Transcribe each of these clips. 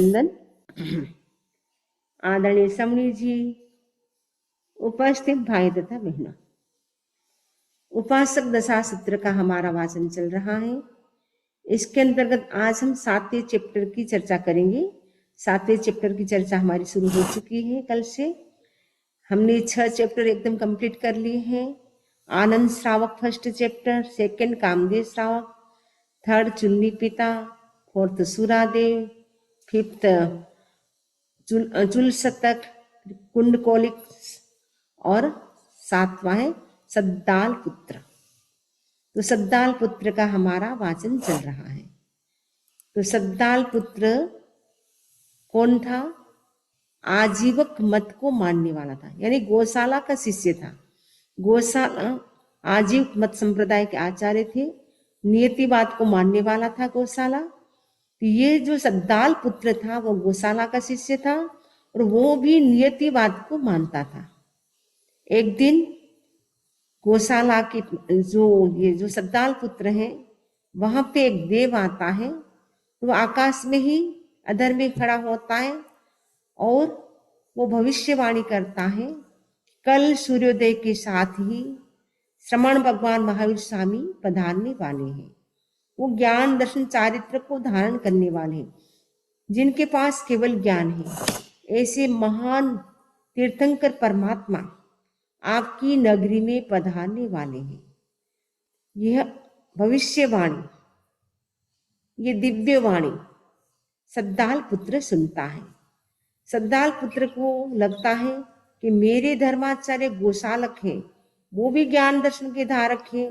नंदन, आदरणीय समणी जी, उपस्थित भाई तथा बहनों, उपासक दशा सूत्र का हमारा वाचन चल रहा है। इसके अंतर्गत आज हम 7वें चैप्टर की चर्चा करेंगे। 7वें चैप्टर की चर्चा हमारी शुरू हो चुकी है। कल से हमने 6 चैप्टर एकदम कंप्लीट कर लिए हैं। आनंद श्रावक फर्स्ट चैप्टर, सेकंड कामदेव श्रावक, थर्ड चुन्नी पिता, फोर्थ सुरादेव, फिफ्थ चुल शतक, कुंडकोलिक और 7वां है सद्दाल पुत्र। तो सद्दाल पुत्र का हमारा वाचन चल रहा है। तो सद्दाल पुत्र कौन था? आजीवक मत को मानने वाला था, यानी गौशाला का शिष्य था। गौशाला आजीवक मत संप्रदाय के आचार्य थे, नियतिवाद को मानने वाला था गौशाला। तो ये जो सद्दाल पुत्र था वो गौशाला का शिष्य था और वो भी नियतिवाद को मानता था। एक दिन गौशाला की जो सद्दाल पुत्र है वहां पे एक देव आता है। वो आकाश में ही अधर में खड़ा होता है और वो भविष्यवाणी करता है, कल सूर्योदय के साथ ही श्रमण भगवान महावीर स्वामी पधारने वाले हैं। वो ज्ञान दर्शन चारित्र को धारण करने वाले हैं, जिनके पास केवल ज्ञान है। ऐसे महान तीर्थंकर परमात्मा आपकी नगरी में पधारने वाले हैं। यह भविष्यवाणी, ये दिव्य वाणी सद्दाल पुत्र सुनता है। सद्दाल पुत्र को लगता है कि मेरे धर्माचार्य गोशालक हैं, वो भी ज्ञान दर्शन के धारक हैं।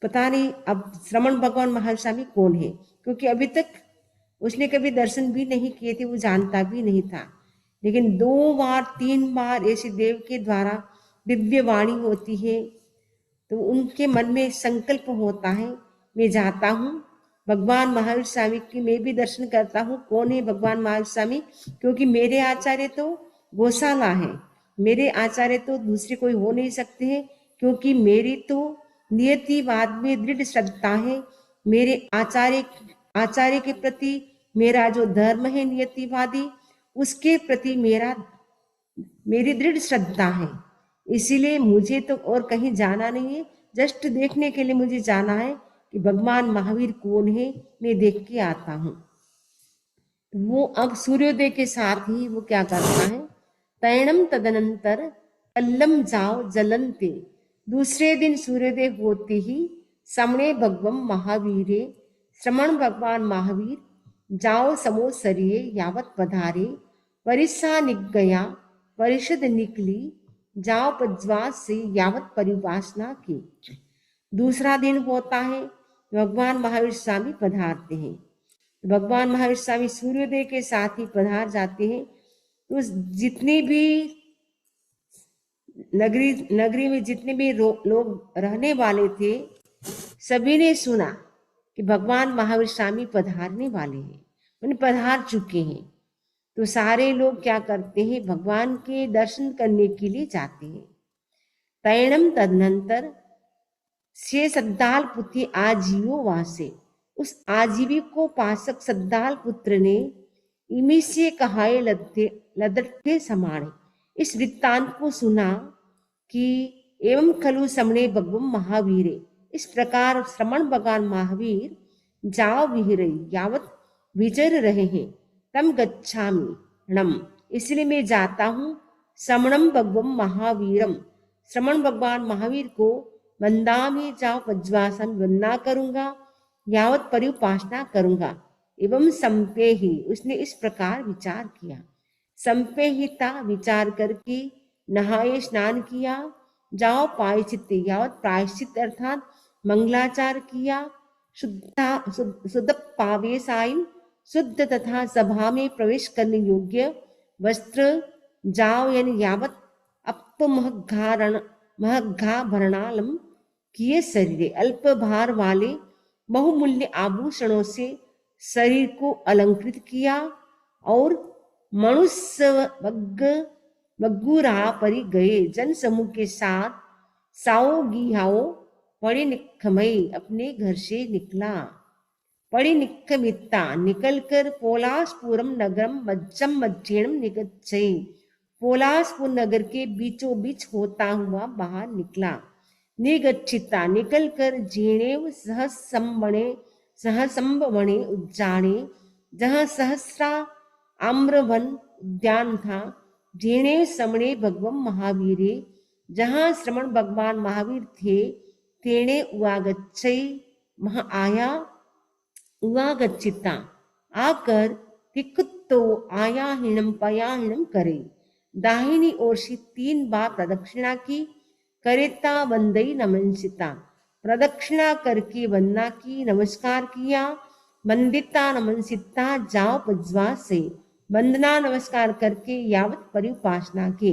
पता नहीं अब श्रमण भगवान महावीर स्वामी कौन है, क्योंकि अभी तक उसने कभी दर्शन भी नहीं किए थे, वो जानता भी नहीं था। लेकिन 2 बार 3 बार ऐसे देव के द्वारा दिव्य वाणी होती है तो उनके मन में संकल्प होता है, मैं जाता हूँ भगवान महावीर स्वामी की मैं भी दर्शन करता हूँ। कौन है भगवान महावीर स्वामी? क्योंकि मेरे आचार्य तो गौशाला है, मेरे आचार्य तो दूसरे कोई हो नहीं सकते हैं, क्योंकि मेरी तो नियतिवाद में दृढ़ श्रद्धा है। मेरे आचार्य के प्रति मेरा जो धर्म है नियतिवादी, उसके प्रति मेरी दृढ़ श्रद्धा है। इसीलिए मुझे तो और कहीं जाना नहीं है, जस्ट देखने के लिए मुझे जाना है कि भगवान महावीर कौन है, मैं देख के आता हूँ। वो अब सूर्योदय के साथ ही वो क्या करता है, तैणम तदनंतर कल्लम जाओ जलनते। दूसरे दिन सूर्योदय होते ही समणे भगवम महावीरे, श्रमण भगवान महावीर जाओ समोसरिये यावत पधारे, परिसा निक गया परिषद निकली, जाओ पज्वास से यावत परिवासना की। दूसरा दिन होता है, भगवान महावीर स्वामी पधारते हैं। भगवान महावीर स्वामी सूर्योदय के साथ ही पधार जाते हैं। तो जितनी भी नगरी में जितने भी लोग रहने वाले थे, सभी ने सुना कि भगवान महावीर स्वामी पधारने वाले हैं, उन्हें पधार चुके हैं। तो सारे लोग क्या करते हैं, भगवान के दर्शन करने के लिए जाते हैं। तैणम तदनंतर से सद्दाल पुत्र आजीवो वासे, उस आजीवी को पासक सद्दाल पुत्र ने इमी से कहाए लदटे समाणे, इस वृत्तांत को सुना कि एवं खलु समणे भगवम महावीरे, इस प्रकार श्रमण भगवान महावीर जाओ विहरे यावत विचर रहे हैं, तम गच्छामि नम, इसलिए मैं जाता हूँ समणम भगवम महावीरम, श्रमण भगवान महावीर को वंदामि, जाओ पज्वासन वंदना करूंगा, यावत परिउपासना करूंगा। एवं संपेहि, उसने इस प्रकार विचार किया। संपेहिता विचार करके नहाए स्नान किया, जाओ प्रायश्चित, यावत प्रायश्चित अर्थात मंगलाचार किया, शुद्ध पावेशाइन, शुद्ध तथा सभा में प्रवेश करने योग्य वस्त्र, जाओ यानी यावत महग्घाभरणालम किए शरीर, अल्प भार वाले बहुमूल्य आभूषणों से शरीर को अलंकृत किया और मनुष्य बग्गुरा परि गए जन समूह के साथ साओ गिहाओ पड़े निखमई अपने घर से निकला। परिनिक्कमित्ता निकलकर पोलासपुरम नगरम मज्जम मज्जेणम निगच्छई। पोलासपुर नगर के बीचों बीच होता हुआ बाहर निकला। निगच्छिता निकलकर जीणेव सहसंबणे उज्जाणे, जहाँ सहस्रा आम्रवन उद्यान था। जीणे श्रमणे भगवम महावीरे, जहाँ श्रमण भगवान महावीर थे। तेणे उवागच्छई, वहाँ आया। उवागच्छिता आकर तिकुत्तो आयाहिणम पयाहिणम करे, दाहिनी ओर से 3 बार प्रदक्षिणा की। करेता वंदई नमंसिता, प्रदक्षिणा करके वंदना की, नमस्कार किया। वंदिता नमंसिता जाओ पज्वा से, वंदना नमस्कार करके यावत परिउपासना के।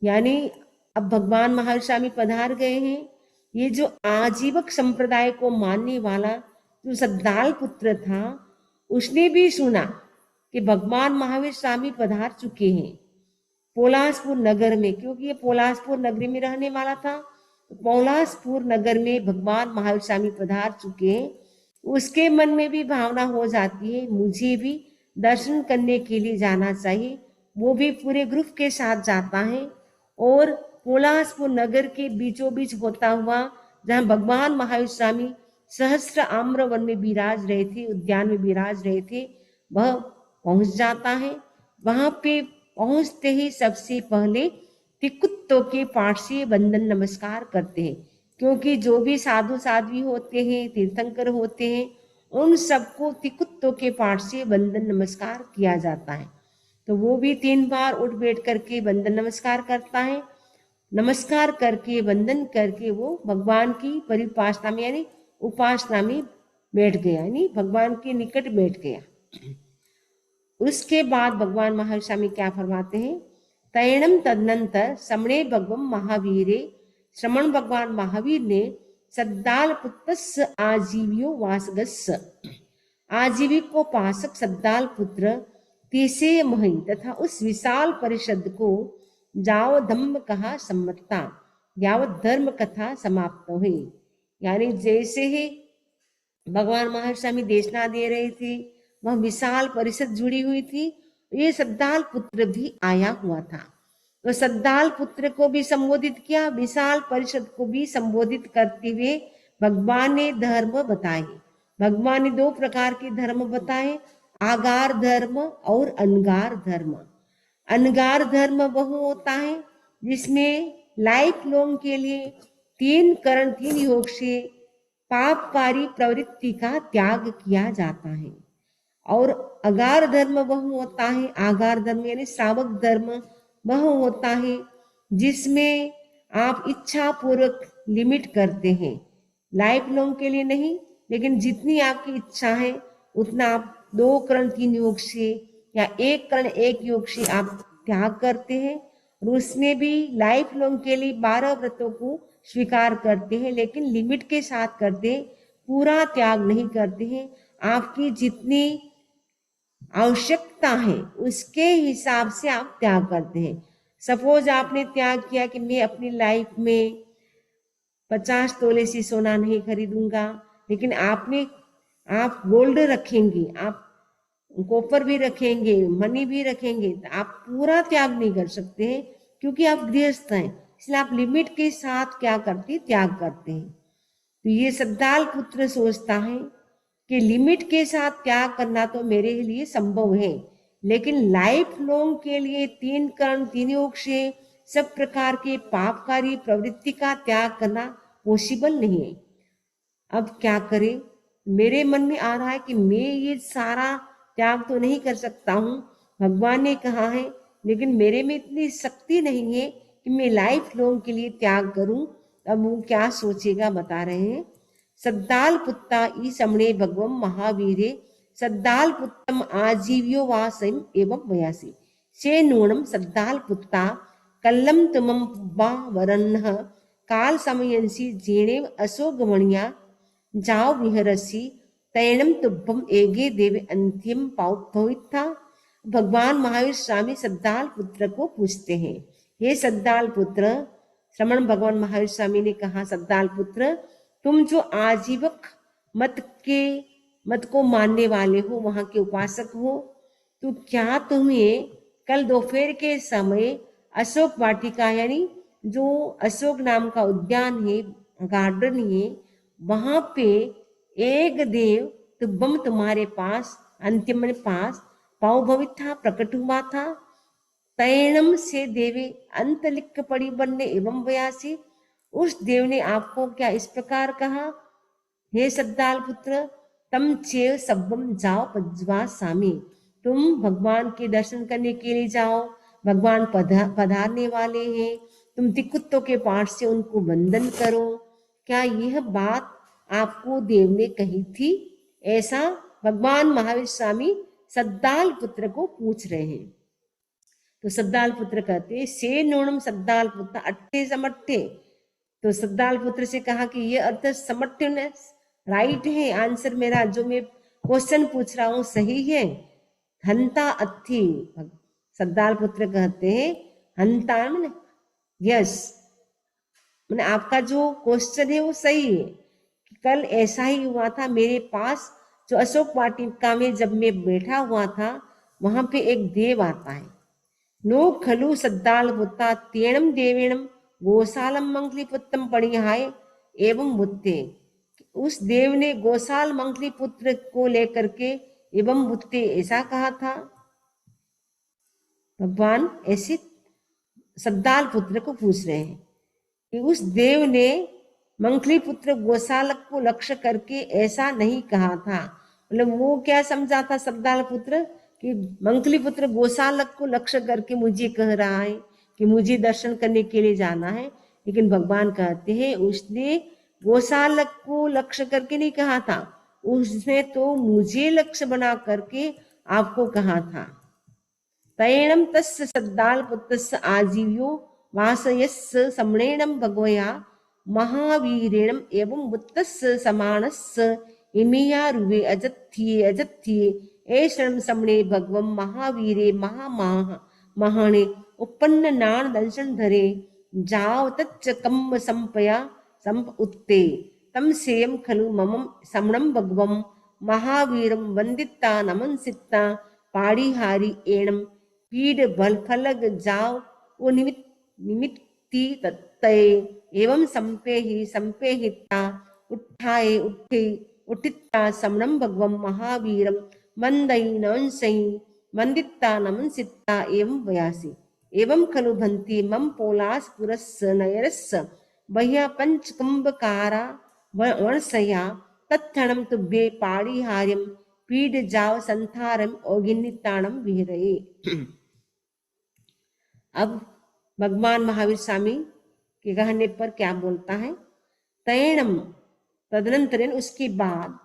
यानी अब भगवान महावीर स्वामी पधार गए हैं। ये जो आजीवक संप्रदाय को मानने वाला जो सद्दाल पुत्र था, उसने भी सुना कि भगवान महावीर स्वामी पधार चुके हैं पोलासपुर नगर में, क्योंकि ये पोलासपुर नगरी में रहने वाला था। पोलासपुर नगर में भगवान महावीर स्वामी पधार चुके हैं। उसके मन में भी भावना हो जाती है, मुझे भी दर्शन करने के लिए जाना चाहिए। वो भी पूरे ग्रुप के साथ जाता है और पोलासपुर नगर के बीचों बीच होता हुआ, जहाँ भगवान महावीर स्वामी सहस्त्र आम्र वन में विराज रहे थे, उद्यान में विराज रहे थे, वह पहुंच जाता है। वहां पे पहुंचते ही सबसे पहले तिकुत्तों के पाठ से वंदन नमस्कार करते हैं, क्योंकि जो भी साधु साध्वी होते हैं, तीर्थंकर होते हैं, उन सबको तिकुत्तों के पाठ से वंदन नमस्कार किया जाता है। तो वो भी 3 बार उठ बैठ करके वंदन नमस्कार करता है। नमस्कार करके वंदन करके वो भगवान की परिउपासना में यानी उपासना में बैठ गया, यानी भगवान के निकट बैठ गया। उसके बाद भगवान महावीर स्वामी क्या फरमाते हैं, तैणम तदनंतर श्रमणे भगवम महावीरे, श्रमण भगवान महावीर ने सद्दाल पुत्रस्य आजीवियो वासगस्य, आजीविकोपासक सद्दाल पुत्र तीसरे मही तथा उस विशाल परिषद को जाव धम्म कहा सम्मता, यावत धर्म कथा समाप्त हुई। यानी जैसे ही भगवान महावीर स्वामी देशना दे रहे थे, वह विशाल परिषद जुड़ी हुई थी। ये सद्दाल पुत्र भी आया हुआ था, तो सद्दाल पुत्र को भी संबोधित किया, विशाल परिषद को भी संबोधित करते हुए भगवान ने धर्म बताए। भगवान ने 2 प्रकार के धर्म बताए, आगार धर्म और अनगार धर्म। अनगार धर्म वह होता है जिसमें लाइफ लॉन्ग के लिए 3 करण 3 योग से पापकारी प्रवृत्ति का त्याग किया जाता है। और अगार धर्म वह होता है, आगार धर्म यानी श्रावक धर्म वह होता है जिसमें आप इच्छा पूर्वक लिमिट करते हैं, लाइफ लॉन्ग के लिए नहीं, लेकिन जितनी आपकी इच्छा है उतना आप 2 करण 3 योग से या 1 करण 1 योग से आप त्याग करते हैं। और उसमें भी लाइफ लॉन्ग के लिए 12 व्रतों को स्वीकार करते हैं, लेकिन लिमिट के साथ करते हैं, पूरा त्याग नहीं करते हैं। आपकी जितनी आवश्यकता है उसके हिसाब से आप त्याग करते हैं। सपोज आपने त्याग किया कि मैं अपनी लाइफ में 50 तोले से सोना नहीं खरीदूंगा, लेकिन आप गोल्ड रखेंगे, आप कॉपर भी रखेंगे, मनी भी रखेंगे, तो आप पूरा त्याग नहीं कर सकते हैं, क्योंकि आप गृहस्थ हैं। इसलिए आप लिमिट के साथ क्या करते हैं, त्याग करते हैं। तो ये सद्दाल पुत्र सोचता है कि लिमिट के साथ त्याग करना तो मेरे लिए संभव है, लेकिन लाइफ लॉन्ग के लिए 3 कर्ण 3 योग से सब प्रकार के पापकारी प्रवृत्ति का त्याग करना पॉसिबल नहीं है। अब क्या करें, मेरे मन में आ रहा है कि मैं ये सारा त्याग तो नहीं कर सकता हूँ, भगवान ने कहा है, लेकिन मेरे में इतनी शक्ति नहीं है कि मैं लाइफ लॉन्ग के लिए त्याग करूं। अब वो क्या सोचेगा बता रहे हैं। सद्दाल पुत्ता ई समणे भगवम महावीरे, सद्दाल पुत्तम आजीव्यो वासम एवं वयासी से नूणम सद्दाल पुत्ता कल्लम तुमम पुब्बा वरन्ह काल समयंसी जेणेव असोगमणिया जाओ विहरसी तैणम तुभ्यम एगे देव अंतिम भविता। भगवान महावीर स्वामी सद्दाल पुत्र को पूछते हैं, हे सद्दाल पुत्र, श्रमण भगवान महावीर स्वामी ने कहा, सद्दाल पुत्र, तुम जो आजीवक मत के मत को मानने वाले हो, वहां के उपासक हो, तो क्या तुम्हें कल दोपहर के समय अशोक वाटिका यानी जो अशोक नाम का उद्यान है, गार्डन है, वहां पे एक देव तुम तुम्हारे पास अंतिम में पास पाव भवित था, प्रकट हुआ था। तैणम से देवे अंतलिक पड़ी बनने एवं व्यासी, उस देव ने आपको क्या इस प्रकार कहा, हे सद्दाल पुत्र, तम चेव सब्बम जाओ पज्वा सामी, तुम भगवान के दर्शन करने के लिए जाओ, भगवान पधारने वाले हैं, तुम तिकुत्तों के पाठ से उनको वंदन करो। क्या यह बात आपको देव ने कही थी? ऐसा भगवान महावीर स्वामी सद्दाल पुत्र को पूछ रहे हैं। तो सद्दाल पुत्र कहते से नूणम सद्दाल पुत्र अट्ठे समट्ठे। तो सद्दाल पुत्र से कहा कि ये अर्थ समट्ठेनेस राइट है, आंसर मेरा जो मैं क्वेश्चन पूछ रहा हूं सही है। हंता अथी, सद्दाल पुत्र कहते हैं हंता मैंने यस, मैंने आपका जो क्वेश्चन है वो सही है। कल ऐसा ही हुआ था मेरे पास, जो अशोक वाटिका में जब मैं बैठा हुआ था, वहां पे एक देव आता है। नो खलु सद्दाल पुत्ता तेणम देवेणम गोसालम मंगली पुत्रम पणिहाय एवं बुत्ते। उस देव ने गोसाल मंगली पुत्र को लेकर के एवं बुत्ते ऐसा कहा था। भगवान ऐसे सद्दाल पुत्र को पूछ रहे हैं कि उस देव ने मंगली पुत्र गोसालक को लक्ष्य करके ऐसा नहीं कहा था। मतलब वो क्या समझा था सद्दाल पुत्र कि मंगली पुत्र गोसालक को लक्ष्य करके मुझे कह रहा है कि मुझे दर्शन करने के लिए जाना है, लेकिन भगवान कहते हैं उसने गोसालक को लक्ष्य करके नहीं कहा था, उसने तो मुझे लक्ष्य बना करके आपको कहा था। तैणम तस्य सद्दाल पुत्रस्य आजीव्यो वासयस्य समणेणम भगवया महावीरेणम एवं बुद्धस्य समानस्य इमियारुवे अजत्थिये अजत्थिये ऐशणम समणे भगवम महावीरे महाने उपन्न नान दंशन धरे जाव तच्च कम्म संपया संप उत्ते तम सेयम खलु मम समणम भगवम महावीरम वंदिता नमनसिता पाड़ीहारी एणम पीड बल फलग जाव वो निमित्ति तत्तये एवं संपेहिता उत्थाये उत्थिता समणम भगवम महावीरम वंदई नंसई वंदिता नमनसिता एवं वयासी एवं खलु भंति मम पोलास पुरस्स नयरस्स बह्या पंचकुंभकारा वर्षया तत्क्षणम तुभ्ये पाड़ीहार्यम पीड जाव संथारम ओगिन्निताणम विहरये। अब भगवान महावीर स्वामी के कहने पर क्या बोलता है, तैणम तदनंतरन उसके बाद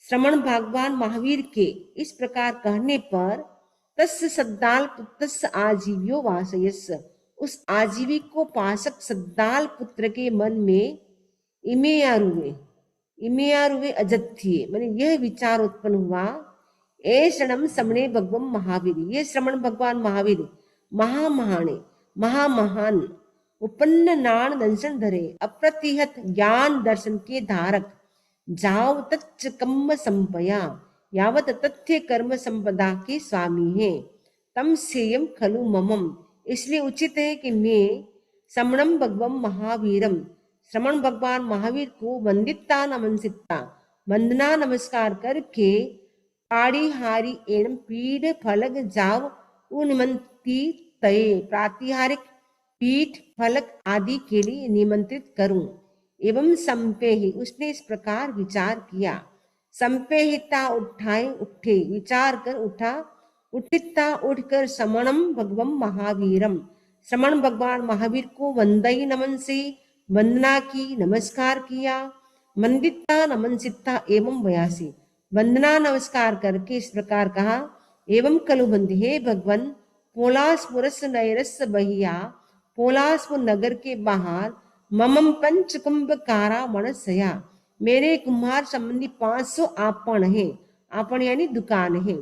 श्रमण भगवान महावीर के इस प्रकार कहने पर तस्य सद्दाल पुत्रस्य आजीव्यो वासयस्य, उस आजीवी को पाशक सद्दाल पुत्र के मन में इमेयारुवे अजत्थिये माने यह विचार उत्पन्न हुआ, ऐषणम समणे भगवम महावीर, ये श्रमण भगवान महावीर महामहान उपन्न नान दंशन धरे अप्रतिहत ज्ञान दर्शन के धारक जाव तच्च कम्म संपया यावत तथ्य कर्म संपदा के स्वामी है। तम सेयम खलु ममम, इसलिए उचित है कि मैं समणम भगवम महावीरम, श्रमण भगवान महावीर को वंदिता नमनसिता वंदना नमस्कार करके पाड़ीहारी एवं पीठ फलक जाव उन्मंती तय प्रातिहारिक पीठ फलक आदि के लिए निमंत्रित करूं। एवं संपेहि, उसने इस प्रकार विचार किया। संपेहिता उठे विचार कर उठा, उठिता उठकर समणम भगवम महावीरम, श्रमण भगवान महावीर को वंदई नमन से वंदना की, नमस्कार किया। वंदिता नमनसिता एवं वयासी, वंदना नमस्कार करके इस प्रकार कहा, एवं कलुबंध, हे भगवान पोलासपुरस नैरस बहिया, पोलासपुर नगर के बाहर ममम पंचकुंभ कारा मनसया, मेरे कुम्हार संबंधी 500 आपण है, आपण यानी दुकान है।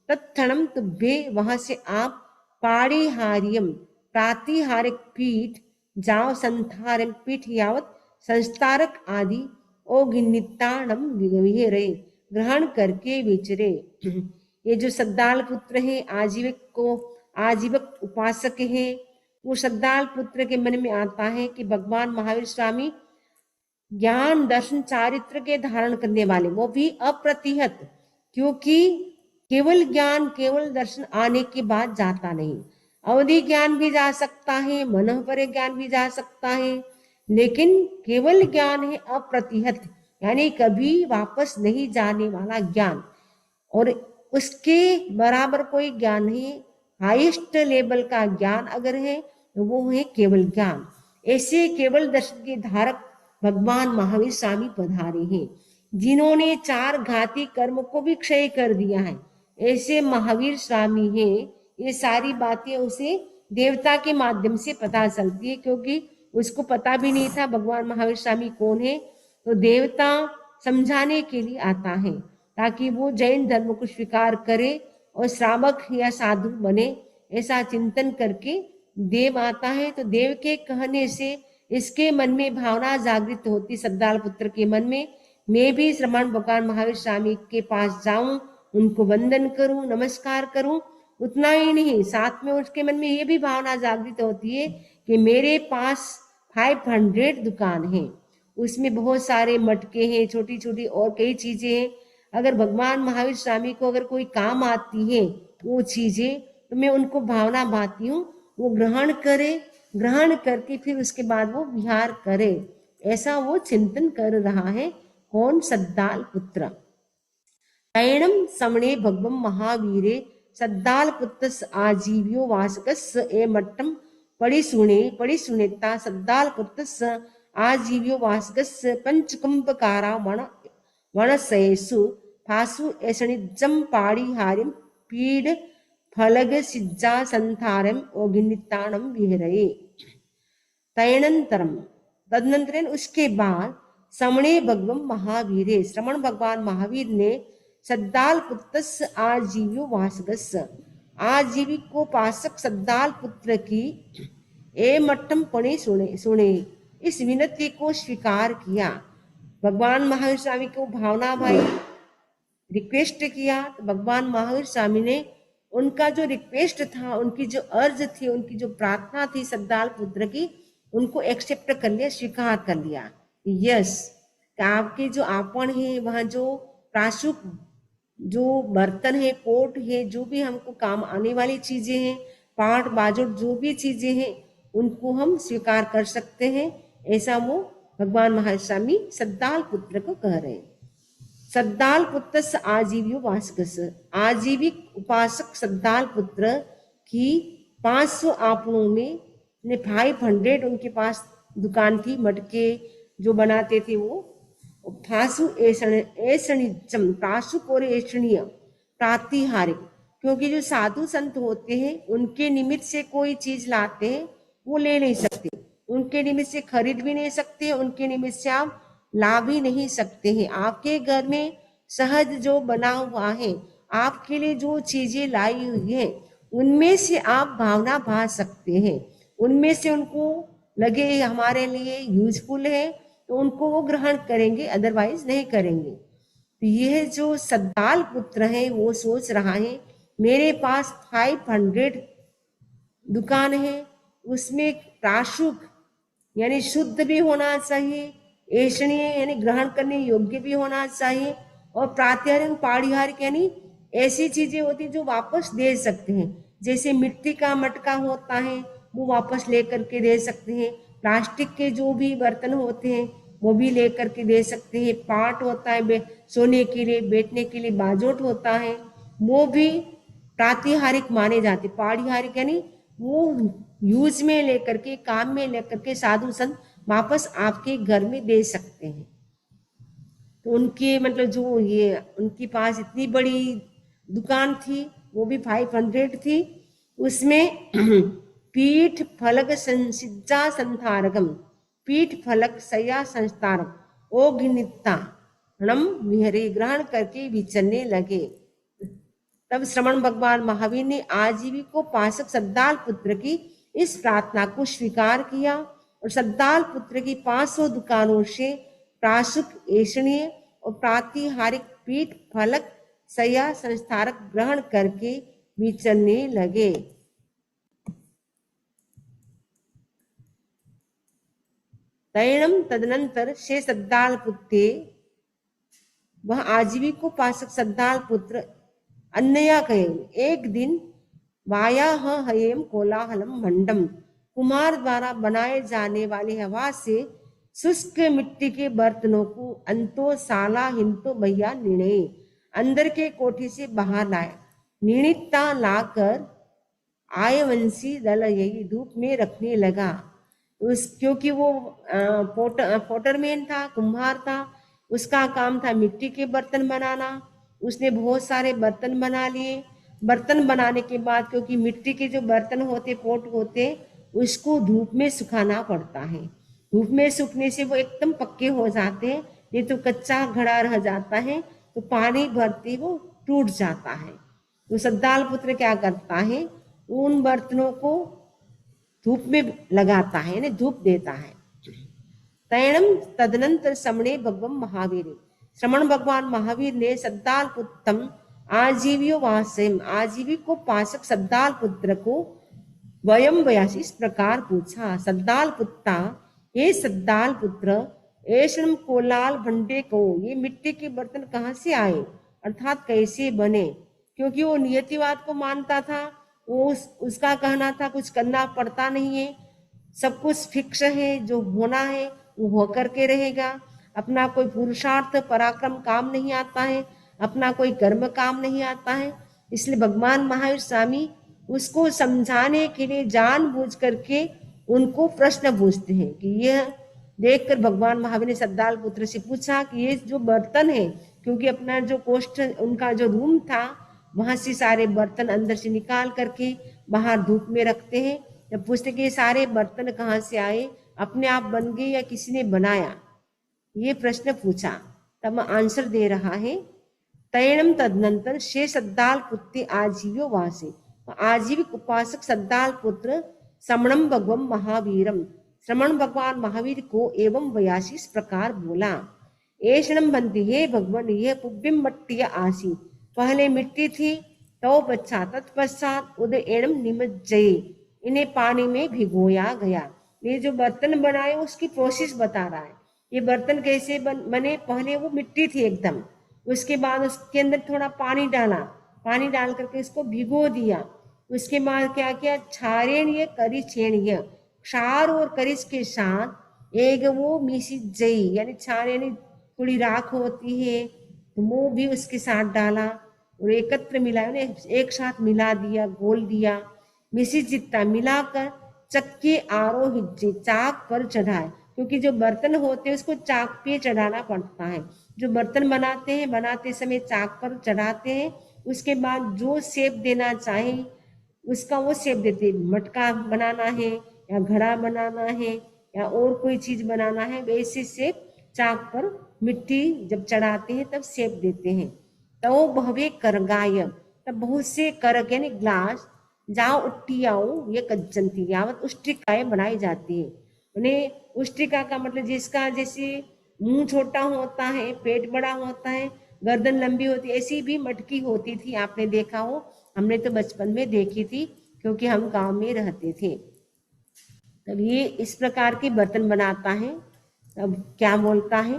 तत्क्षणम तुभ्ये, वहां से आप पाड़ीहार्यम प्रातिहारिक पीठ जाओ संथारम पीठ यावत संस्तारक आदि ओगिन्निताणम विहरे ग्रहण करके विचरे। ये जो सद्दाल पुत्र है आजीवक उपासक है, वो सद्दाल पुत्र के मन में आता है कि भगवान महावीर स्वामी ज्ञान दर्शन चारित्र के धारण करने वाले, वो भी अप्रतिहत, क्योंकि केवल ज्ञान केवल दर्शन आने के बाद जाता नहीं। अवधि ज्ञान भी जा सकता है, मनः परे ज्ञान भी जा सकता है, लेकिन केवल ज्ञान है अप्रतिहत, यानी कभी वापस नहीं जाने वाला ज्ञान। और उसके बराबर कोई ज्ञान नहीं। हाईएस्ट लेवल का ज्ञान अगर है तो वो है केवल ज्ञान। ऐसे केवल दर्शन के धारक भगवान महावीर स्वामी पधारे हैं, जिन्होंने 4 घाती कर्म को भी क्षय कर दिया है। ऐसे महावीर स्वामी हैं। ये सारी बातें उसे देवता के माध्यम से पता चलती है, क्योंकि उसको पता भी नहीं था भगवान महावीर स्वामी कौन है। तो देवता समझाने के लिए आता है ताकि वो जैन धर्म को स्वीकार करे और श्रावक या साधु बने। ऐसा चिंतन करके देव आता है। तो देव के कहने से इसके मन में भावना जागृत होती, सद्दाल पुत्र के मन में, मैं भी श्रमण भगवान महावीर स्वामी के पास जाऊं, उनको वंदन करूं, नमस्कार करूं। उतना ही नहीं, साथ में उसके मन में ये भी भावना जागृत होती है कि मेरे पास 500 दुकान है, उसमें बहुत सारे मटके हैं, छोटी छोटी और कई चीजें हैं। अगर भगवान महावीर स्वामी को अगर कोई काम आती है वो चीजें, तो मैं उनको भावना भाती हूँ, वो ग्रहण करे, ग्रहण करके फिर उसके बाद वो विहार करे। ऐसा वो चिंतन कर रहा है। कौन? सद्दाल पुत्र। तैणम समणे भगवम महावीरे सद्दाल पुत्र आजीव्यो वासकस ए मट्टम पड़ी सुनेता सद्दाल पुत्र आजीव्यो वासकस पंचकुंभकारा वणसयसु फासु ऐसणिजम पाड़िहारिम पीड फलग सिज्जा संथारम ओगिनिताणम विहरये। तैणंतरम, तदनंतर उसके बाद, समणे भगवम महावीरे, श्रमण भगवान महावीर ने सद्दाल पुत्र आजीव्यो वासगस, आजीवी को पासक सद्दाल पुत्र की ए मट्टम पणे सुने इस विनती को स्वीकार किया। भगवान महावीर स्वामी को भावना भाई रिक्वेस्ट किया, तो भगवान महावीर स्वामी ने उनका जो रिक्वेस्ट था, उनकी जो अर्ज थी, उनकी जो प्रार्थना थी सद्दाल पुत्र की, उनको एक्सेप्ट कर लिया, स्वीकार कर लिया। यस, आपके जो आपन है, वहाँ जो प्राशुक जो बर्तन है, पोट है, जो भी हमको काम आने वाली चीजें हैं, पाट बाजुट जो भी चीजें हैं, उनको हम स्वीकार कर सकते हैं। ऐसा वो भगवान महावीर स्वामी सद्दाल पुत्र को कह रहे हैं। सद्दाल पुत्र आजीव्यो वासकस, आजीविक उपासक सद्दाल पुत्र की 500 आपनों में 500 उनके पास दुकान थी, मटके जो बनाते थे वो। फासु ऐसणिचम, प्रासुक और ऐसणीय प्रातिहारिक, क्योंकि जो साधु संत होते हैं उनके निमित्त से कोई चीज लाते हैं वो ले नहीं सकते, उनके निमित्त से खरीद भी नहीं सकते, उनके निमित्त से आप ला भी नहीं सकते हैं। आपके घर में सहज जो बना हुआ है, आपके लिए जो चीजें लाई हुई है, उनमें से आप भावना भा सकते हैं, उनमें से उनको लगे हमारे लिए यूजफुल है तो उनको वो ग्रहण करेंगे, अदरवाइज नहीं करेंगे। तो यह जो सद्दाल पुत्र है वो सोच रहा है मेरे पास 500 दुकान है, उसमें प्राशुक यानी शुद्ध भी होना चाहिए, ऐषणीय यानी ग्रहण करने योग्य भी होना चाहिए, और प्रातिहारिक पारिहारिक यानी ऐसी चीजें होती जो वापस दे सकते हैं। जैसे मिट्टी का मटका होता है वो वापस लेकर के दे सकते हैं, प्लास्टिक के जो भी बर्तन होते हैं वो भी लेकर के दे सकते हैं, पाट होता है सोने के लिए, बैठने के लिए बाजोट होता है, वो भी प्रातिहारिक माने जाते। पारिहारिक यानी वो यूज में लेकर के, काम में लेकर के साधु संत वापस आपके घर में दे सकते हैं। तो उनके मतलब जो ये उनके पास इतनी बड़ी दुकान थी, वो भी 500 थी, उसमें पीठ फलक संसिज्जा संथारकम, पीठ फलक सया संस्थारक ओ घिनिता नम विहरे, ग्रहण करके विचरने लगे। तब श्रमण भगवान महावीर ने आजीविको पासक सद्दाल पुत्र की इस प्रार्थना को स्वीकार किया और सद्दाल पुत्र की 500 दुकानों से प्राशुक, ऐषणीय और प्रातिहारिक पीठ फलक सया संस्थारक ग्रहण करके विचरने लगे। तैणम तदनंतर से सद्दाल पुत्रे, वह आजीविकोपासक सद्दाल पुत्र अन्नया कहे, एक दिन वाया हयेम कोलाहलम मंडम, कुमार द्वारा बनाए जाने वाली हवा से शुष्क मिट्टी के बर्तनों को अंतो साला हिंतो भैया निर्णय अंदर के कोठी से बाहर लाया। निर्णिता लाकर आयवंशी दल यही धूप में रखने लगा। क्योंकि वो पोटरमैन था, कुम्हार था, उसका काम था मिट्टी के बर्तन बनाना। उसने बहुत सारे बर्तन बना लिए। बर्तन बनाने के बाद, क्योंकि मिट्टी के जो बर्तन होते, पोट होते, उसको धूप में सुखाना पड़ता है। धूप में सूखने से वो एकदम पक्के हो जाते हैं, नहीं तो कच्चा घड़ा रह जाता है, तो पानी भरते वो टूट जाता है। तो सद्दाल पुत्र क्या करता है, उन बर्तनों को धूप में लगाता है, यानी धूप देता है। तैणम तदनंतर श्रमणे भगवान महावीर, श्रमण भगवान महावीर ने सद्दाल पुत्रम आजीवियो वासम, आजीविकोपासक सद्दाल पुत्र को वयम वयासी इस प्रकार पूछा। सद्दाल पुत्ता, ये सद्दाल पुत्र, ऐशम कोलाल भंडे को, ये मिट्टी के बर्तन कहाँ से आए, अर्थात कैसे बने। क्योंकि वो नियतिवाद को मानता था। वो उसका कहना था कुछ करना पड़ता नहीं है, सब कुछ फिक्स है, जो होना है वो होकर के रहेगा। अपना कोई पुरुषार्थ पराक्रम काम नहीं आता है, अपना कोई कर्म काम नहीं आता है। इसलिए भगवान महावीर स्वामी उसको समझाने के लिए जानबूझ करके उनको प्रश्न पूछते हैं कि यह देखकर भगवान महावीर ने सद्दाल पुत्र से पूछा कि ये जो बर्तन है, क्योंकि अपना जो कोष्ठ, उनका जो रूम था, वहां से सारे बर्तन अंदर से निकाल करके बाहर धूप में रखते हैं। जब पूछते कि ये सारे बर्तन कहाँ से आए, अपने आप बन गए या किसी ने बनाया, ये प्रश्न पूछा। तब आंसर दे रहा है, तैणम तदनंतर शे सद्दाल पुत्र आजीव्यो वासे, आजीविक उपासक सद्दाल पुत्र श्रमणम भगवान महावीरम, श्रमण भगवान महावीर को एवं वयासी इस प्रकार बोला। ऐशणम बंदी, हे भगवान, यह पुब्बिम मट्टिया आसी, पहले मिट्टी थी, तो तत्पश्चात उदय एणम निमज्जये, इन्हें पानी में भिगोया गया। ये जो बर्तन बनाए उसकी प्रोसेस बता रहा है। ये बर्तन कैसे बने, पहले वो मिट्टी थी एकदम, उसके बाद उसके अंदर थोड़ा पानी डाला, पानी डाल करके इसको भिगो दिया। उसके बाद क्या किया, क्षारेणीय करी छेणीय, क्षार और करिश के साथ एक वो मिसी जई, यानी क्षारेणी थोड़ी राख होती है, तो वो भी उसके साथ डाला और एकत्र मिलाया, एक साथ मिला दिया, घोल दिया। मिसी जितना मिलाकर चक्के आरोहित, चाक पर चढ़ाए, क्योंकि जो बर्तन होते हैं उसको चाक पे चढ़ाना पड़ता है। जो बर्तन बनाते हैं, बनाते समय चाक पर चढ़ाते हैं, उसके बाद जो शेप देना चाहे उसका वो शेप देते हैं। मटका बनाना है या घड़ा बनाना है या और कोई चीज बनाना है, वैसे शेप चाक पर मिट्टी जब चढ़ाते हैं तब शेप देते हैं। तो भवे करगाय, तब बहुत से करक यानी ग्लास, जाओ उट्टियाओ ये कज्जंती, यावत उष्टिकाएं बनाई जाती है। उन्हें उष्टिका का मतलब जिसका जैसे मुंह छोटा होता है, पेट बड़ा होता है, गर्दन लंबी होती है, ऐसी भी मटकी होती थी, आपने देखा हो, हमने तो बचपन में देखी थी क्योंकि हम गांव में रहते थे। तब ये इस प्रकार के बर्तन बनाता है। तब क्या बोलता है,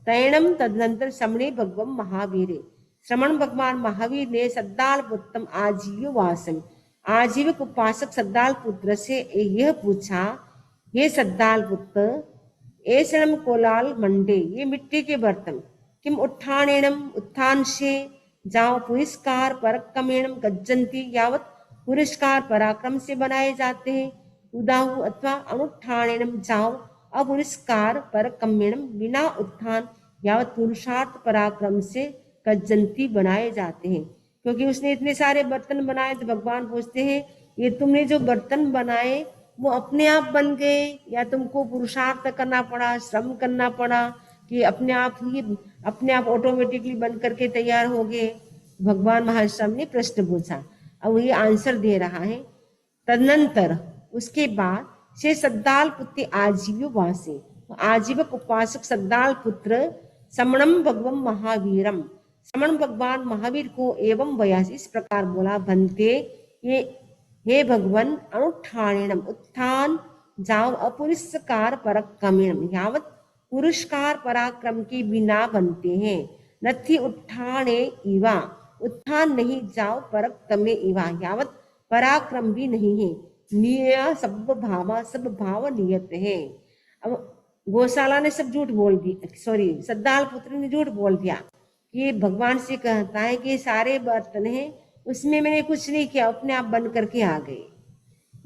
तैणम तदनंतर श्रमणे भगवान महावीर, श्रमण भगवान महावीर ने सद्दाल पुत्रम आजीव वासम, आजीविक उपासक सद्दाल पुत्र से यह पूछा, ये सद्दाल पुत्र, ऐसम कोलाल मंडे, ये मिट्टी के बर्तन, किम उत्थानेनम, उत्थान से, जाओ पुरस्कार पराक्रमेणम गज्जंती, यावत पुरस्कार पराक्रम से बनाए जाते हैं। उदाहु अथवा अनुत्थानेनम, जाओ अपुरस्कार पराक्रमेणम, बिना उत्थान यावत पुरुषार्थ पराक्रम से गज्जंती बनाए जाते हैं। क्योंकि उसने इतने सारे बर्तन बनाए, तो भगवान पूछते हैं, ये तुमने जो बर्तन बनाए वो अपने आप बन गए या तुमको पुरुषार्थ करना पड़ा, श्रम करना पड़ा, कि अपने आप ऑटोमेटिकली बन करके तैयार हो गए। भगवान महावीर ने प्रश्न पूछा, अब ये आंसर दे रहा है। तदनंतर उसके बाद से सद्दाल पुत्र आजीव वासे, आजीवक उपासक सद्दाल पुत्र श्रमणम भगवान महावीरम, श्रमण भगवान महावीर को एवं व्यास इस प्रकार बोला, बनते ये हे भगवान अनुष्ठानेनम उत्थान जाव अपुरस्कार पराक्रमेण, यावत पुरस्कार पराक्रम के बिना बनते हैं, नथि उत्थाने इवा उत्थान नहीं जाओ पराक्रमे इवा, यावत पराक्रम भी नहीं है, निय सब भावा सब भाव नियत है। अब गौशाला ने सब झूठ बोल दिया, सॉरी सद्दाल पुत्र ने झूठ बोल दिया, ये भगवान से कहता है कि सारे बर्तन हैं उसमें मैंने कुछ नहीं किया, अपने आप बन करके आ गए।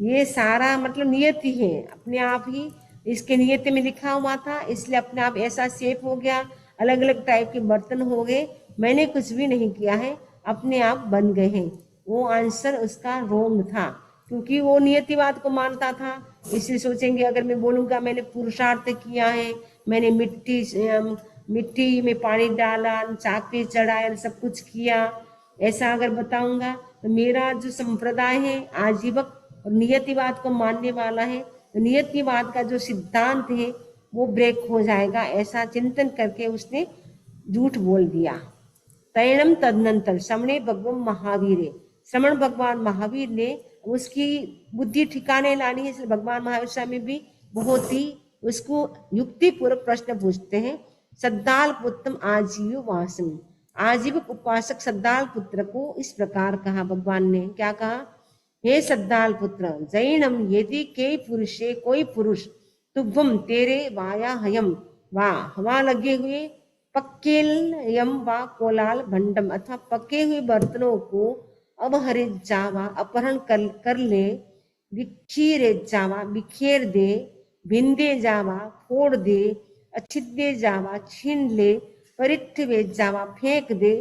ये सारा मतलब नियति है, अपने आप ही इसके नियति में लिखा हुआ था, इसलिए अपने आप ऐसा शेप हो गया, अलग अलग टाइप के बर्तन हो गए, मैंने कुछ भी नहीं किया है, अपने आप बन गए हैं। वो आंसर उसका रोंग था, क्योंकि वो नियतिवाद को मानता था। इसलिए सोचेंगे अगर मैं बोलूँगा मैंने पुरुषार्थ किया है, मैंने मिट्टी में पानी डाला, चाक पे चढ़ाया, सब कुछ किया, ऐसा अगर बताऊंगा तो मेरा जो संप्रदाय है आजीवक और नियतिवाद को मानने वाला है, तो नियतिवाद का जो सिद्धांत है वो ब्रेक हो जाएगा, ऐसा चिंतन करके उसने झूठ बोल दिया। तैणम तदनंतर श्रमणे भगवान महावीर, श्रमण भगवान महावीर ने उसकी बुद्धि ठिकाने लानी है, इसलिए भगवान महावीर स्वामी भी बहुत ही उसको युक्ति पूर्वक प्रश्न पूछते हैं। सद्दाल पुत्रम आजीव वासम, आजीवक उपासक सद्दाल पुत्र को इस प्रकार कहा, भगवान ने क्या कहा, हे सद्दाल पुत्र जैनम यदि के पुरुषे कोई पुरुष तुभम तेरे वाया हयम वा हवा लगे हुए पक्केल यम वा कोलाल भंडम अथवा पके हुए बर्तनों को अवहरित जावा अपहरण कर ले, विखीरे जावा बिखेर दे, भिंदे जावा फोड़ दे, अच्छिद्दे जावा छीन ले, परिठ्ठवे जावा फेंक दे,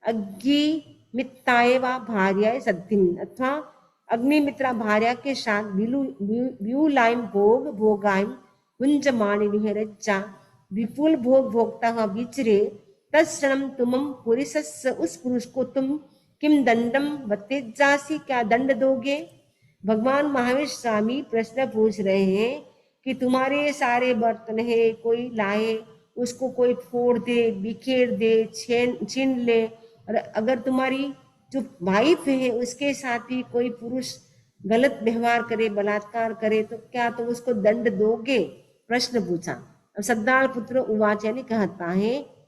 अग्नि मित्ताए वा भार्याए सद्धिम अथवा अग्निमित्रा भार्या के साथ व्यूलाइम भोग भोगाइम गुंजमानि विहरज्जा, विपुल भोग भोगता हुआ विचरे, तत्क्षणम तुमम पुरुषस्य उस पुरुष को तुम किम दंडम वतेजासी क्या दंड दोगे। भगवान महावीर स्वामी प्रश्न पूछ रहे हैं कि तुम्हारे सारे बर्तन है, कोई लाए उसको कोई फोड़ दे, बिखेर दे, छीन ले, और अगर तुम्हारी जो वाइफ है उसके साथ ही कोई पुरुष गलत व्यवहार करे, बलात्कार करे, तो क्या तुम उसको दंड दोगे, प्रश्न पूछा। अब सद्दाल पुत्र उवाच यानी कहता है,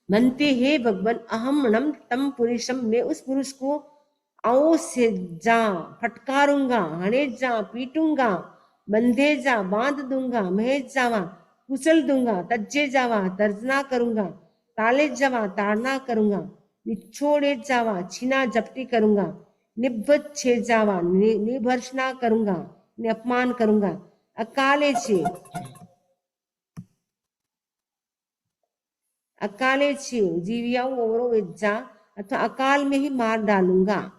मनते हे भगवान अहमणम तम पुरुषम, मैं उस पुरुष को आओ से जा फटकारूंगा, हणे जा पीटूंगा, बंधे जा बांध दूंगा, महेज जावा कुचल दूंगा, तज्जे जावा तर्जना करूंगा, ताले जावा ताड़ना करूंगा, निछोड़े जावा छीना झपटी करूंगा, निभ्भत छे जावा निभर्षणा करूंगा, अपमान करूंगा, अकाले छे जीवियाओं औरों विज्जा अथवा अकाल में ही मार डालूंगा।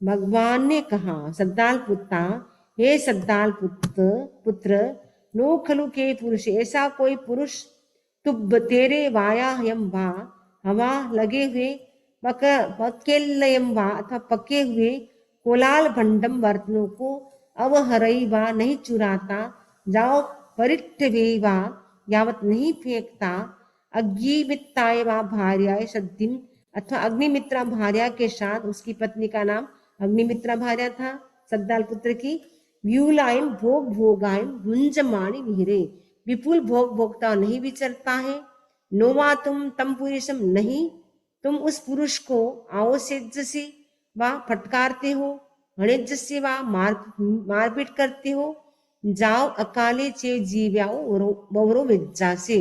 भगवान ने कहा, सद्दाल पुत्र हे सद्दाल पुत्र नो खलु के पुरुष, ऐसा कोई पुरुष तुब तेरे वाया यम वा हवा लगे हुए पकेलयम वा अथवा पके हुए कोलाल भंडम बर्तनों को अवहरई वा नहीं चुराता, जाओ परिठ्ठवे वा यावत नहीं फेंकता, अग्निमित्राय वा भार्याय सद्धिम अथवा अग्निमित्रा भार्या के साथ, उसकी पत्नी का नाम अग्निमित्रा भार्या था सद्दाल पुत्र की, व्यूलाइम भोग भोगाइम भुंजमानि विहरे, विपुल भोग भोगता नहीं विचरता है, नोवा तुम तम पुरुषम नहीं तुम उस पुरुष को आओ से जैसे वा फटकारते हो, हणिज से वा मारपीट करते हो, जाओ अकाले चे जीव्याओ बवरो विज्जा से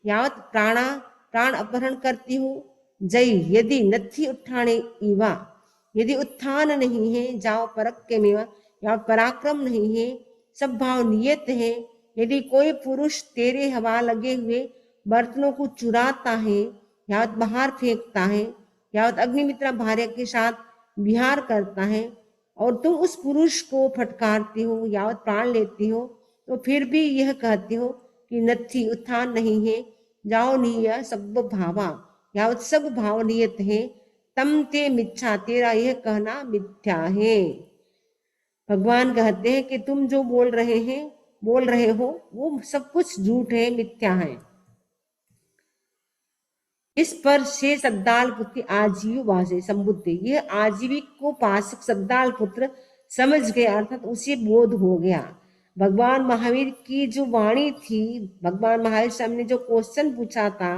यावत प्राण अपहरण करती हो, जय यदि नथी उठाने इवा, यदि उत्थान नहीं है, जाओ परक के मेवा या पराक्रम नहीं है, सब भाव नियत है, यदि कोई पुरुष तेरे हवा लगे हुए बर्तनों को चुराता है, यावत बाहर फेंकता है, यावत अग्निमित्रा भार्या के साथ विहार करता है, और तुम उस पुरुष को फटकारते हो, यावत प्राण लेती हो, तो फिर भी यह कहते हो कि नथी उत्थान नहीं है, जाओ निय सब भावा, यावत सब भाव नियत है, तम ते मिथ्या, तेरा यह कहना मिथ्या है। भगवान कहते हैं कि तुम जो बोल रहे हो वो सब कुछ झूठ है, मिथ्या है। इस पर से सद्दाल पुत्र आजीव वासे संबुद्धि, यह आजीविक को पासक सद्दाल पुत्र समझ गया, अर्थात उसे बोध हो गया। भगवान महावीर की जो वाणी थी, भगवान महावीर स्वामी ने जो क्वेश्चन पूछा था,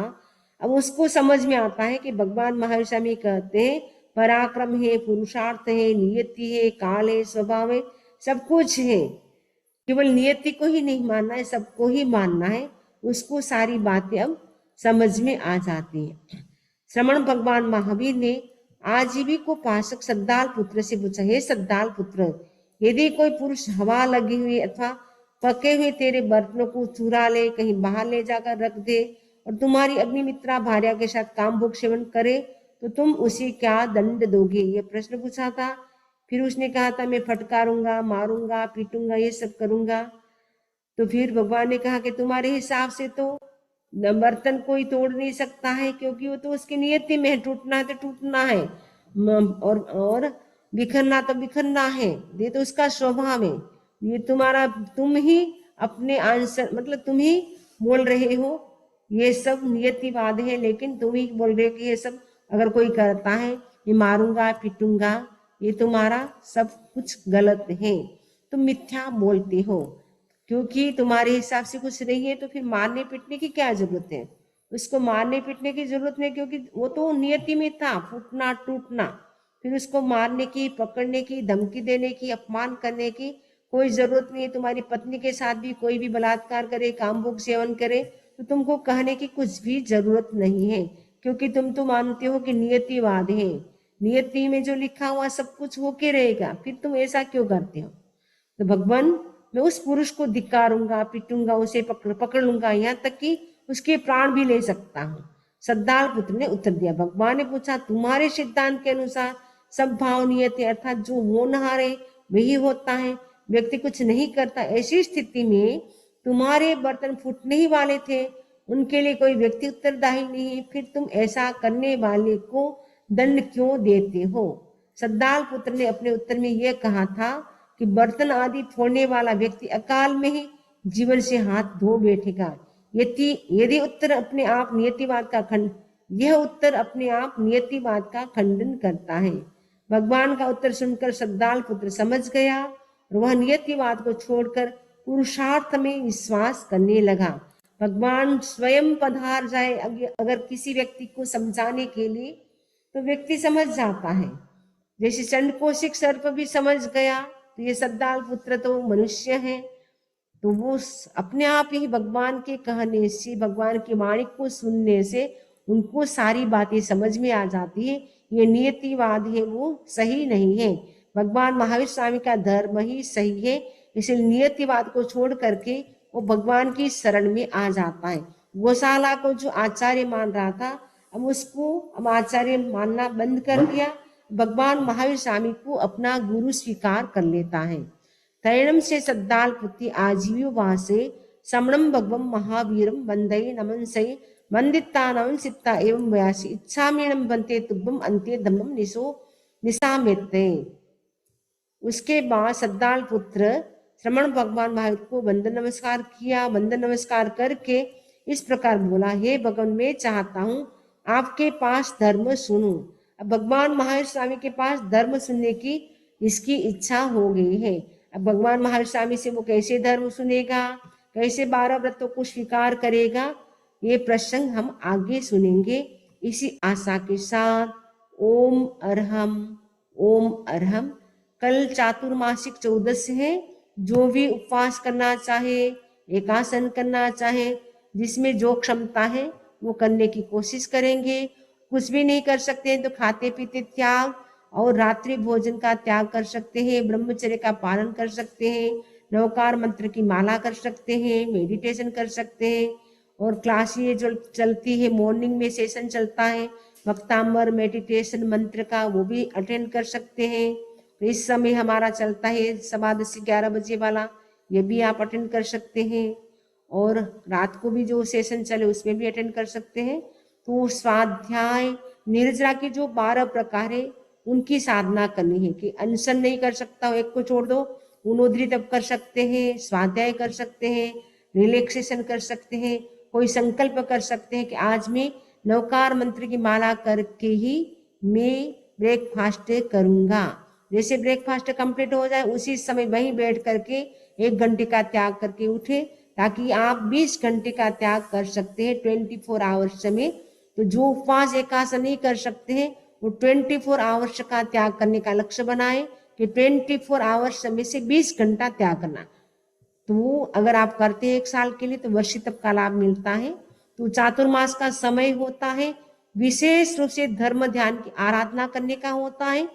अब उसको समझ में आता है कि भगवान महावीर स्वामी कहते हैं पराक्रम है, पुरुषार्थ है, नियति है, काल है, स्वभाव है, सब कुछ है। केवल नियति को ही नहीं मानना है, सबको ही मानना है। उसको सारी बातें अब समझ में आ जाती है। श्रमण भगवान महावीर ने आजीविको पाशक सद्दाल पुत्र से पूछा, हे सद्दाल पुत्र, यदि कोई पुरुष हवा लगी हुई अथवा पके हुए तेरे बर्तनों को चुरा ले, कहीं बाहर ले जाकर रख दे और तुम्हारी अग्निमित्रा भार्या के साथ कामभोग सेवन करे, तो तुम उसे क्या दंड दोगे? ये प्रश्न पूछा था। फिर उसने कहा था मैं फटकारूंगा, मारूंगा, पीटूंगा, ये सब करूंगा। तो फिर भगवान ने कहा कि तुम्हारे हिसाब से तो बर्तन कोई तोड़ नहीं सकता है, क्योंकि वो तो उसकी नियति में है, टूटना है तो टूटना है, और बिखरना तो बिखरना है, ये तो उसका स्वभाव है। ये तुम्हारा, तुम ही अपने आंसर, मतलब तुम ही बोल रहे हो ये सब नियतिवाद है, लेकिन तुम ही बोल रहे हो कि ये सब अगर कोई करता है, ये मारूंगा, पीटूंगा, ये तुम्हारा सब कुछ गलत है, तुम मिथ्या बोलते हो। क्योंकि तुम्हारे हिसाब से कुछ नहीं है तो फिर मारने पीटने की क्या जरूरत है? उसको मारने पीटने की जरूरत नहीं, क्योंकि वो तो नियति में था, फूटना टूटना। फिर उसको मारने की, पकड़ने की, धमकी देने की, अपमान करने की कोई जरूरत नहीं है। तुम्हारी पत्नी के साथ भी कोई भी बलात्कार करे, कामभोग सेवन करे, तो तुमको कहने की कुछ भी जरूरत नहीं है, क्योंकि तुम तो मानते हो कि नियतिवाद है, नियति में जो लिखा हुआ सब कुछ होके रहेगा, फिर तुम ऐसा क्यों करते हो? तो भगवान, मैं उस पुरुष को धिक्कारूंगा, पीटूंगा, उसे पकड़ लूंगा, यहाँ तक कि उसके प्राण भी ले सकता हूँ। सद्दाल पुत्र ने उत्तर दिया। भगवान ने पूछा, तुम्हारे सिद्धांत के अनुसार सब भाव नियत है, अर्थात जो होनहार है वही होता है, व्यक्ति कुछ नहीं करता। ऐसी स्थिति में तुम्हारे बर्तन फूटने ही वाले थे, उनके लिए कोई व्यक्ति उत्तरदायी नहीं है, फिर तुम ऐसा करने वाले को दंड क्यों देते हो? सद्दाल पुत्र ने अपने उत्तर में यह कहा था कि बर्तन आदि फोड़ने वाला व्यक्ति अकाल में ही जीवन से हाथ धो बैठेगा। यदि उत्तर अपने आप नियतिवाद का खंड यह उत्तर अपने आप नियतिवाद का खंडन करता है। भगवान का उत्तर सुनकर सद्दाल पुत्र समझ गया और वह नियतिवाद को छोड़कर पुरुषार्थ में विश्वास करने लगा। भगवान स्वयं पधार जाए अगर किसी व्यक्ति को समझाने के लिए, तो व्यक्ति समझ जाता है। जैसे चंडकोशिक सर्प भी समझ गया, तो ये सद्दाल पुत्र तो मनुष्य है, तो वो अपने आप ही भगवान के कहने से, भगवान की वाणी को सुनने से उनको सारी बातें समझ में आ जाती है। ये नियतिवाद है वो सही नहीं है, भगवान महावीर स्वामी का धर्म ही सही है, इसलिए नियतिवाद को छोड़ करके वो भगवान की शरण में आ जाता है। गौशाला को जो आचार्य मान रहा था, अब आचार्य मानना बंद कर दिया, भगवान महावीर स्वामी को अपना गुरु स्वीकार कर लेता है। तैणम से सद्दाल पुत्री आजीव्यो वासे समणम भगवम महावीरम वंदे नमनसे वंदितानम सित्ता एवं व्यासी इच्छामीणम बनते तुभ्यम अंत्य धम्मम निसामेते। उसके बाद सद्दाल पुत्र श्रमण भगवान महावीर को वंदन नमस्कार किया। वंदन नमस्कार करके इस प्रकार बोला, हे भगवान, मैं चाहता हूँ आपके पास धर्म सुनूं। अब भगवान महावीर स्वामी के पास धर्म सुनने की इसकी इच्छा हो गई है। अब भगवान महावीर स्वामी से वो कैसे धर्म सुनेगा, कैसे 12 व्रतों को स्वीकार करेगा, ये प्रसंग हम आगे सुनेंगे। इसी आशा के साथ ओम अरहम, ओम अरहम। कल चातुर्मासिक 14 है। जो भी उपवास करना चाहे, एकासन करना चाहे, जिसमें जो क्षमता है वो करने की कोशिश करेंगे। कुछ भी नहीं कर सकते हैं तो खाते पीते त्याग और रात्रि भोजन का त्याग कर सकते हैं, ब्रह्मचर्य का पालन कर सकते हैं, नवकार मंत्र की माला कर सकते हैं, मेडिटेशन कर सकते हैं, और क्लास ये जो चलती है, मॉर्निंग में सेशन चलता है वक्तांबर मेडिटेशन मंत्र का, वो भी अटेंड कर सकते हैं। तो इस समय हमारा चलता है 10:15 से 11 बजे वाला, ये भी आप अटेंड कर सकते हैं, और रात को भी जो सेशन चले उसमें भी अटेंड कर सकते हैं। तो स्वाध्याय निर्जरा की जो 12 प्रकार है उनकी साधना करनी है। कि अनशन नहीं कर सकता, एक को छोड़ दो, उनोद्री तब कर सकते हैं, स्वाध्याय कर सकते हैं, रिलैक्सेशन कर सकते हैं, कोई संकल्प कर सकते हैं कि आज मैं नवकार मंत्र की माला करके ही मैं ब्रेकफास्ट करूंगा। जैसे ब्रेकफास्ट कंप्लीट हो जाए उसी समय वहीं बैठ करके 1 घंटे का त्याग करके उठे, ताकि आप 20 घंटे का त्याग कर सकते हैं 24 आवर्स में। तो जो उपवास एकादश नहीं कर सकते हैं वो 24 आवर्स का त्याग करने का लक्ष्य बनाए कि 24 आवर्स में से 20 घंटा त्याग करना। तो वो अगर आप करते हैं 1 साल के लिए तो वर्षितप का लाभ मिलता है। तो चातुर्मास का समय होता है, विशेष रूप से धर्म ध्यान की आराधना करने का होता है।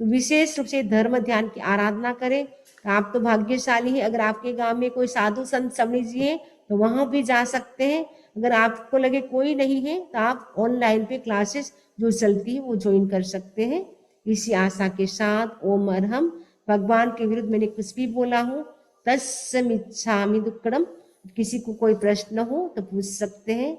तो विशेष रूप से धर्म ध्यान की आराधना करें। तो आप तो भाग्यशाली हैं, अगर आपके गांव में कोई साधु संत समझ जी हैं तो वहां भी जा सकते हैं। अगर आपको लगे कोई नहीं है तो आप ऑनलाइन पे क्लासेस जो चलती है वो ज्वाइन कर सकते हैं। इसी आशा के साथ ओम अरहम। भगवान के विरुद्ध मैंने कुछ भी बोला हूँ तस्मिच्छामि दुक्कड़म। किसी को कोई प्रश्न हो तो पूछ सकते हैं।